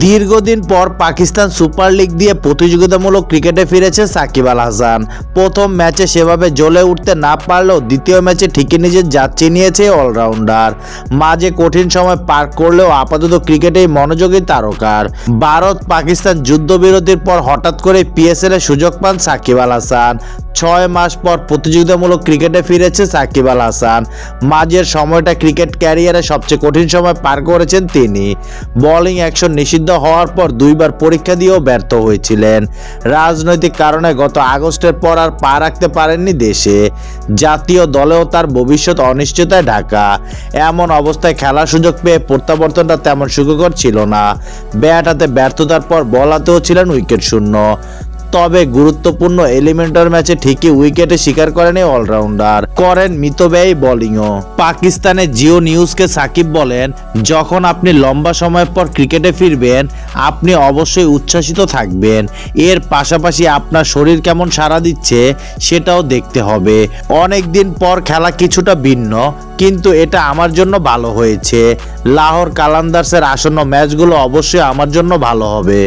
দীর্ঘদিন পর Pakistan super league দিয়ে প্রতিযোগিতামূলক ক্রিকেটে ফিরেছে সাকিব আল হাসান। প্রথম ম্যাচে সেভাবে জ্বলে উঠতে না পারলেও দ্বিতীয় ম্যাচে ঠিকই নিজের জাত চিনিয়েছে অলরাউন্ডার। মাঝে কঠিন সময় পার করলেও আপাতত ক্রিকেটেই মনোযোগী তারকার। ভারত পাকিস্তান যুদ্ধবিরতির পর হঠাৎ করে পিএসএল এর সুযোগ পান সাকিব আল হাসান। 6 মাস পর প্রতিযোগিতামূলক ক্রিকেটে ফিরেছে সাকিব আল হাসান। মাঝের সময়টা ক্রিকেট ক্যারিয়ারে সবচেয়ে কঠিন সময় পার করেছেন তিনি। বোলিং অ্যাকশন নিষিদ্ধ হওয়ার পর দুইবার পরীক্ষা দিয়েও ব্যর্থ হয়েছিলেন। রাজনৈতিক কারণে গত আগস্টের পর আর পা রাখতে পারেননি দেশে। জাতীয় দলেও তার ভবিষ্যৎ অনিশ্চয়তায় ঢাকা। এমন অবস্থায় খেলার সুযোগ পেয়ে প্রত্যাবর্তনটা তেমন সুখকর ছিল না। ব্যাট হাতে ব্যর্থতার পর বল হাতেও ছিলেন উইকেট শূন্য। তবে গুরুত্বপূর্ণ এলিমেন্টার ম্যাচে ঠিকই উইকেটে শিকার করেন এই অলরাউন্ডার, করেন মিতব্যয়ী বোলিংও। পাকিস্তানের জিও নিউজকে সাকিব বলেন, যখন আপনি লম্বা সময় পর ক্রিকেটে ফিরবেন আপনি অবশ্যই উচ্ছ্বাসিত থাকবেন। এর পাশাপাশি আপনার শরীর কেমন সাড়া দিচ্ছে সেটাও দেখতে হবে। অনেক দিন পর খেলা কিছুটা ভিন্ন, কিন্তু এটা আমার জন্য ভালো হয়েছে। লাহোর কালান্দার্সের আসন্ন ম্যাচগুলো অবশ্যই আমার জন্য ভালো হবে।